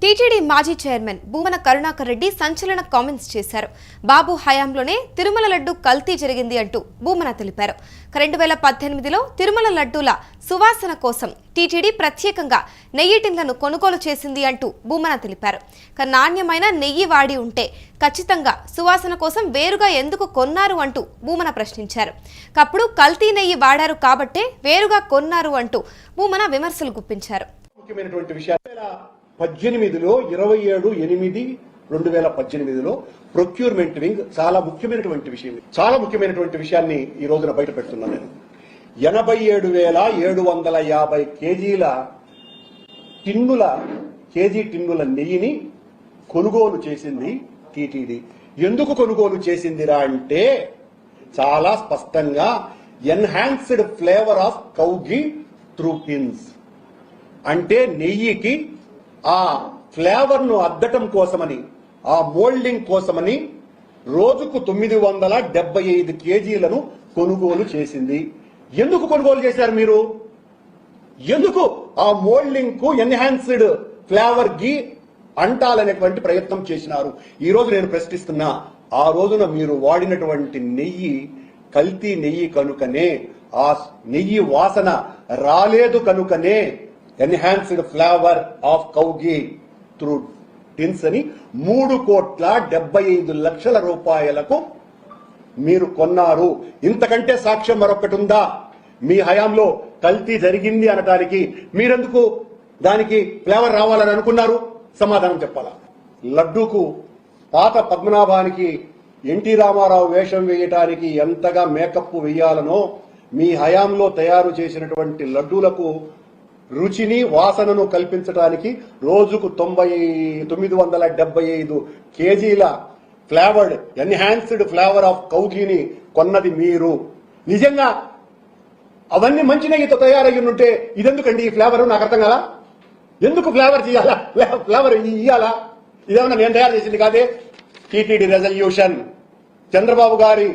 TTD మాజీ chairman Bhumana Karunakar Reddy సంచలన comments చేశారు. బాబు హయాంలోనే తిరుమల లడ్డు కల్తీ జరిగింది అంటూ భూమన తెలిపారు. 2018లో తిరుమల లడ్డూల సువాసన కోసం టీటీడీ ప్రత్యేకంగా నెయ్యి టిన్లను కొనుగోలు చేసింది అంటూ భూమన తెలిపారు. నాణ్యమైన నెయ్యి వాడి ఉంటే ఖచ్చితంగా సువాసన కోసం వేరుగా ఎందుకు కొన్నారు అంటూ భూమన ప్రశ్నించారు. అప్పుడు కల్తీ నెయ్యి వాడారు కాబట్టే వేరుగా కొన్నారు అంటూ భూమన విమర్శలు గుప్పించారు. 18లో 27/8/2018లో ప్రొక్యూర్మెంట్ వింగ్ చాలా ముఖ్యమైనటువంటి విషయాన్ని ఈ రోజున బయట పెడుతున్నాను. నేను 87,750 కేజీల టిన్నుల నెయ్యిని కొనుగోలు చేసింది టీటీడీ. ఎందుకు కొనుగోలు చేసిందిరా అంటే చాలా స్పష్టంగా enhanced flavour of cow ghee through tins, అంటే నెయ్యికి ఆ ఫ్లేవర్ ను అద్దటం కోసమని, ఆ మోల్డింగ్ కోసమని రోజుకు 975 కేజీలను కొనుగోలు చేసింది. ఎందుకు కొనుగోలు చేశారు మీరు? ఎందుకు ఆ మోల్డింగ్ కు ఎన్హాన్స్డ్ ఫ్లేవర్ ఘీ అంటాలనేటువంటి ప్రయత్నం చేసినారు? ఈ రోజు నేను ప్రశ్నిస్తున్నా, ఆ రోజున మీరు వాడినటువంటి నెయ్యి కల్తీ నెయ్యి కనుకనే, ఆ నెయ్యి వాసన రాలేదు కనుకనే enhanced flavour of cow ghee through tins అని 3,75,00,000 రూపాయలకు మీరు కొన్నారు. ఇంతకంటే సాక్ష్యం మరొకటి ఉందా? మీ హయాంలో కల్తీ జరిగింది అనడానికి మీరెందుకు దానికి ఫ్లేవర్ రావాలని అనుకున్నారు? సమాధానం చెప్పాలా? లడ్డూకు పాత పద్మనాభానికి ఎన్టీ రామారావు వేషం వేయటానికి ఎంతగా మేకప్ వేయాలనో మీ హయాంలో తయారు చేసినటువంటి లడ్డూలకు రుచిని వాసనను కల్పించడానికి రోజుకు 975 కేజీల flavoured enhanced flavour of cow ఘీని కొన్నది మీరు. నిజంగా అవన్నీ మంచి నెయ్యితో తయారయ్యి ఉంటే ఇదెందుకండి ఈ ఫ్లేవర్? నాకు అర్థం కదా. ఎందుకు ఫ్లేవర్ చేయాలా? ఫ్లేవర్ ఇయ్యాలా? ఇదేమన్నా నేను తయారు చేసింది కాదే. టీటీడీ రెజల్యూషన్, చంద్రబాబు గారి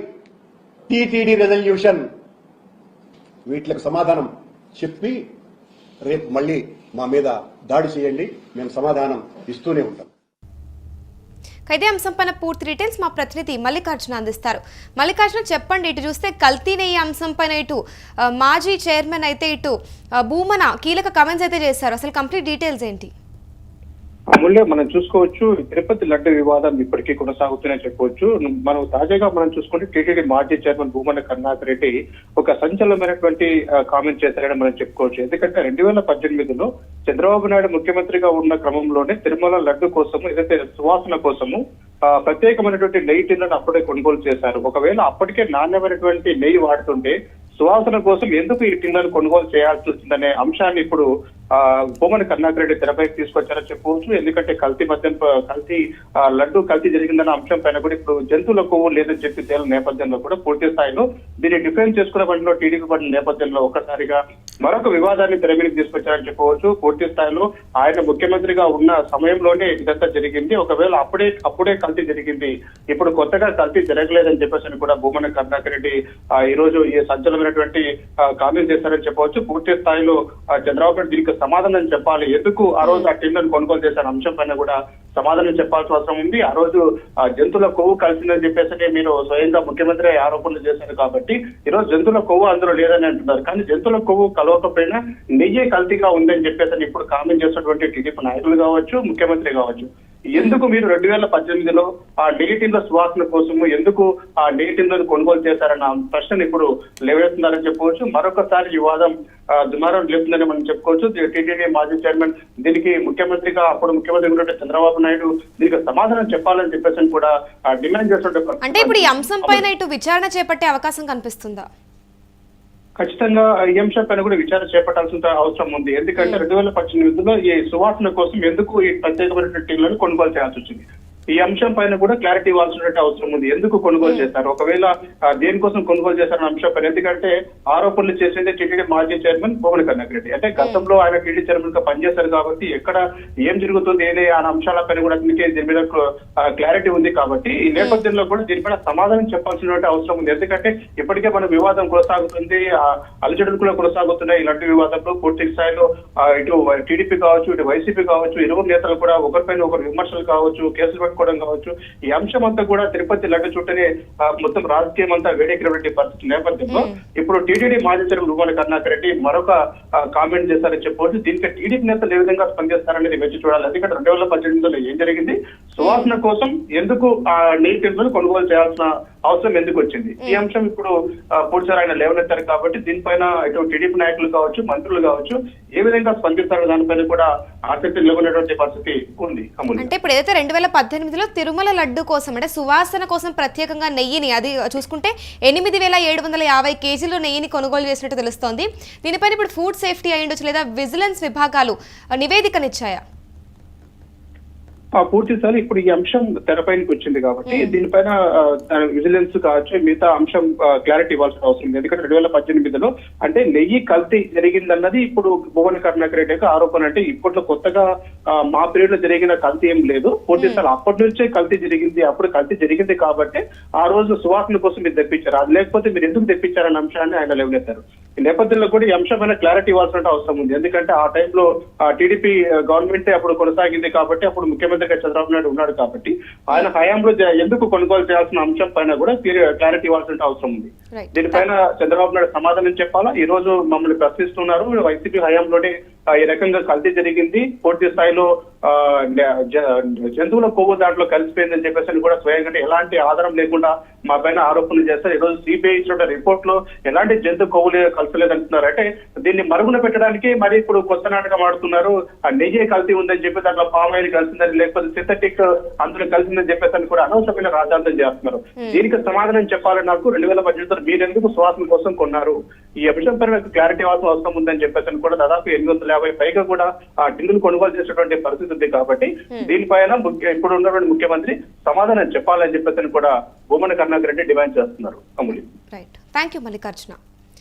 టీటీడీ రెజల్యూషన్, వీటికి సమాధానం చెప్పి రేపు మళ్ళీ మా మీద దాడి చేయండి, మేము సమాధానం ఇస్తూనే ఉంటాం. ఇదే అంశంపైన పూర్తి డీటెయిల్స్ మా ప్రతినిధి మల్లికార్జున అందిస్తారు. మల్లికార్జున, చెప్పండి. ఇటు చూస్తే కల్తీ నెయ్యి అంశంపైన ఇటు మాజీ చైర్మన్ అయితే ఇటు భూమన కీలక కామెంట్స్ అయితే చేశారు. అసలు కంప్లీట్ డీటెయిల్స్ ఏంటి? అమూల్య, మనం చూసుకోవచ్చు తిరుపతి లడ్డు వివాదం ఇప్పటికీ కొనసాగుతూనే చెప్పవచ్చు. మనం తాజాగా చూసుకుంటే టీటీడీ మాజీ చైర్మన్ భూమన కరుణాకర్ రెడ్డి ఒక సంచలనమైనటువంటి కామెంట్ చేశారని మనం చెప్పుకోవచ్చు. ఎందుకంటే 2018లో చంద్రబాబు నాయుడు ముఖ్యమంత్రిగా ఉన్న క్రమంలోనే తిరుమల లడ్డు కోసము, ఏదైతే సువాసన కోసము ప్రత్యేకమైనటువంటి నెయ్యి టిన్లను అప్పుడే కొనుగోలు చేశారు. ఒకవేళ అప్పటికే నాణ్యమైనటువంటి నెయ్యి వాడుతుంటే సువాసన కోసం ఎందుకు ఈ టిన్లను కొనుగోలు చేయాల్సి వచ్చిందనే అంశాన్ని ఇప్పుడు భూమన కరుణాకర్ రెడ్డి తెరపైకి తీసుకొచ్చారని చెప్పవచ్చు. ఎందుకంటే లడ్డు కల్తీ జరిగిందన్న అంశం పైన కూడా ఇప్పుడు జంతువుల కొవ్వు లేదని చెప్పి తేలిన నేపథ్యంలో కూడా పూర్తి స్థాయిలో దీన్ని డిఫెన్స్ చేసుకున్న పనిలో టీడీపీ పడిన నేపథ్యంలో ఒక్కసారిగా మరొక వివాదాన్ని తెర మీదకి తీసుకొచ్చారని చెప్పవచ్చు. పూర్తి స్థాయిలో ఆయన ముఖ్యమంత్రిగా ఉన్న సమయంలోనే ఇదంతా జరిగింది. ఒకవేళ అప్పుడే కల్తీ జరిగింది, ఇప్పుడు కొత్తగా కల్తీ జరగలేదని చెప్పేసి కూడా భూమన కరుణాకర్ రెడ్డి ఈ రోజు ఈ సంచలనమైనటువంటి కామెంట్ చేశారని చెప్పవచ్చు. పూర్తి స్థాయిలో చంద్రబాబు నాయుడు దీనికి సమాధానం చెప్పాలి. ఎందుకు ఆ రోజు ఆ టిన్లను కొనుగోలు చేసిన అంశం పైన కూడా సమాధానం చెప్పాల్సిన అవసరం ఉంది. ఆ రోజు జంతువుల కొవ్వు కలిసిందని చెప్పేసి మీరు స్వయంగా ముఖ్యమంత్రి ఆరోపణలు చేశారు కాబట్టి ఈ రోజు జంతువుల కొవ్వు అందులో లేదని అంటున్నారు. కానీ జంతువుల కొవ్వు కలవకపోయినా నెయ్యి కల్తీగా ఉందని చెప్పేసి ఇప్పుడు కామెంట్ చేసినటువంటి టీడీపీ నాయకులు కావచ్చు, ముఖ్యమంత్రి కావచ్చు, ఎందుకు మీరు 2018లో ఆ నెయ్యి టిన్ల సువాసన కోసము ఎందుకు ఆ నెయ్యి టిన్లను కొనుగోలు చేశారన్న ప్రశ్నను ఇప్పుడు లేవనెత్తున్నారని చెప్పవచ్చు. మరొకసారి వివాదం దుమారం లేపుతుందని మనం చెప్పుకోవచ్చు. టీటీడీ మాజీ చైర్మన్ దీనికి అప్పుడు ముఖ్యమంత్రి ఉన్నటువంటి చంద్రబాబు నాయుడు దీనికి సమాధానం చెప్పాలని చెప్పేసి కూడా డిమాండ్ చేస్తుంటే, అంటే ఇప్పుడు ఈ అంశం పైన ఇటు విచారణ చేపట్టే అవకాశం కనిపిస్తుందా? ఖచ్చితంగా ఈ అంశం పైన కూడా విచారణ చేపట్టాల్సిన అవసరం ఉంది. ఎందుకంటే 2018లో ఈ సువాసన కోసం ఎందుకు ఈ ప్రత్యేకమైనటువంటి టిన్లను కొనుగోలు చేయాల్సి వచ్చింది? ఈ అంశం పైన కూడా క్లారిటీ ఇవ్వాల్సిన అవసరం ఉంది. ఎందుకు కొనుగోలు చేశారు, ఒకవేళ దేనికోసం కొనుగోలు చేశారన్న అంశం పైన. ఎందుకంటే ఆరోపణలు చేసింది టీటీడీ మాజీ చైర్మన్ భువన కరుణాకర్ రెడ్డి. అంటే గతంలో ఆయన టీటీడీ చైర్మన్ గా పనిచేశారు కాబట్టి ఎక్కడ ఏం జరుగుతుంది అనే ఆ అంశాలపైన కూడా దీని మీద క్లారిటీ ఉంది. కాబట్టి ఈ నేపథ్యంలో కూడా దీనిపైన సమాధానం చెప్పాల్సిన అవసరం ఉంది. ఎందుకంటే ఇప్పటికే మన వివాదం కొనసాగుతుంది, అలజడులు కూడా కొనసాగుతున్నాయి. ఇలాంటి వివాదంలో పూర్తి స్థాయిలో ఇటు టీడీపీ కావచ్చు, ఇటు వైసీపీ కావచ్చు, ఇరువురు నేతలు కూడా ఒకరిపైన ఒకరు విమర్శలు కావచ్చు, కేసులు పెట్టుకోవడం కావచ్చు. ఈ అంశం అంతా కూడా తిరుపతి లడ్డు చుట్టనే మొత్తం రాజకీయం అంతా వేడెక్కినటువంటి పరిస్థితి నేపథ్యంలో ఇప్పుడు టీటీడీ మాజీ చైర్మన్ భువన కరుణాకర్ రెడ్డి మరొక కామెంట్ చేశారని చెప్పవచ్చు. దీనికి టీడీపీ నేతలు ఏ విధంగా స్పందిస్తారనేది వేచి చూడాలి. ఎందుకంటే 2018లో ఏం జరిగింది, సువాసన కోసం ఎందుకు నెయ్యి కిందలు కొనుగోలు చేయాల్సిన అవసరం ఎందుకు వచ్చింది, ఈ అంశం ఇప్పుడు పూర్తిసారి ఆయన లేవనెత్తారు. కాబట్టి దీనిపైన ఇటు టీడీపీ నాయకులు కావచ్చు, మంత్రులు కావచ్చు, ఏ విధంగా స్పందిస్తారో దానిపైన కూడా ఆసక్తి నిలబడినటువంటి పరిస్థితి ఉంది. అంటే ఇప్పుడు ఏదైతే 2018లో తిరుమల లడ్డు కోసం అంటే సువాసన కోసం ప్రత్యేకంగా నెయ్యిని అది చూసుకుంటే 8750 కేజీలు నెయ్యిని కొనుగోలు చేసినట్టు తెలుస్తోంది. దీనిపైన ఇప్పుడు ఫుడ్ సేఫ్టీ అయ్యుండొచ్చు లేదా విజిలెన్స్ విభాగాలు నివేదికనిచ్చాయా? పూర్తి స్థాయి ఇప్పుడు ఈ అంశం తెరపైనకి వచ్చింది కాబట్టి దీనిపైన విజిలెన్స్ కావచ్చు, మిగతా అంశం క్లారిటీ ఇవ్వాల్సిన అవసరం ఉంది. ఎందుకంటే 2018లో అంటే నెయ్యి కల్తీ జరిగిందన్నది ఇప్పుడు భువన కరుణాకర్ రెడ్డి యొక్క ఆరోపణ. అంటే ఇప్పట్లో కొత్తగా మా పీరియడ్ లో జరిగిన కల్తీ ఏం లేదు, పూర్తి స్థాయి అప్పటి నుంచే కల్తీ జరిగింది. అప్పుడు కల్తీ జరిగింది కాబట్టి ఆ రోజు సువాసన కోసం మీరు తెప్పించారు, అది లేకపోతే మీరు ఎందుకు తెప్పించారన్న అంశాన్ని ఆయన లేవనెత్తారు. ఈ నేపథ్యంలో కూడా ఈ అంశం పైన క్లారిటీ ఇవ్వాల్సిన అవసరం ఉంది. ఎందుకంటే ఆ టైంలో టీడీపీ గవర్నమెంట్ అప్పుడు కొనసాగింది కాబట్టి అప్పుడు ముఖ్యమంత్రి చంద్రబాబు నాయుడు ఉన్నాడు కాబట్టి ఆయన హయాంలో ఎందుకు కొనుగోలు చేయాల్సిన అంశం పైన కూడా క్లారిటీ ఇవ్వాల్సిన అవసరం ఉంది. దీనిపైన చంద్రబాబు నాయుడు సమాధానం చెప్పాలా. ఈ రోజు మమ్మల్ని ప్రశ్నిస్తున్నారు, వైసీపీ హయాంలోనే ఈ రకంగా కల్తీ జరిగింది, పూర్తి స్థాయిలో జంతువుల కొవ్వు దాంట్లో కలిసిపోయిందని చెప్పేసి కూడా స్వయంగా ఎలాంటి ఆధారం లేకుండా మా పైన ఆరోపణలు చేస్తారు. ఈ రోజు సిబిఐ ఇచ్చిన రిపోర్ట్ లో ఎలాంటి జంతు కొవ్వులు కలిసలేదంటున్నారు. అంటే దీన్ని మరుగున పెట్టడానికి మరి ఇప్పుడు కొత్త నాటకం ఆడుతున్నారు. ఆ నెయ్యి కల్తీ ఉందని చెప్పి దాంట్లో పామ్ ఆయిల్ కలిసిందని, లేకపోతే సింథటిక్ అందులో కలిసిందని చెప్పేసి కూడా అనవసరమైన రాజాంతం చేస్తున్నారు. దీనికి సమాధానం చెప్పాలని నాకు 2018లో మీరెందుకు సువాసన కోసం కొన్నారు, ఈ అంశం పైన క్లారిటీ ఇవ్వాల్సిన అవసరం ఉందని చెప్పేసి కూడా దాదాపు 850 పైగా కూడా ఆ టిన్నులు కొనుగోలు చేసేటువంటి పరిస్థితి ఉంది. కాబట్టి దీనిపైన ఇప్పుడు ఉన్నటువంటి ముఖ్యమంత్రి సమాధానం చెప్పాలని చెప్పేసి కూడా భూమన కరుణాకర్ రెడ్డి డిమాండ్ చేస్తున్నారు. అమూల్యం. Right, thank you Mallikarjuna.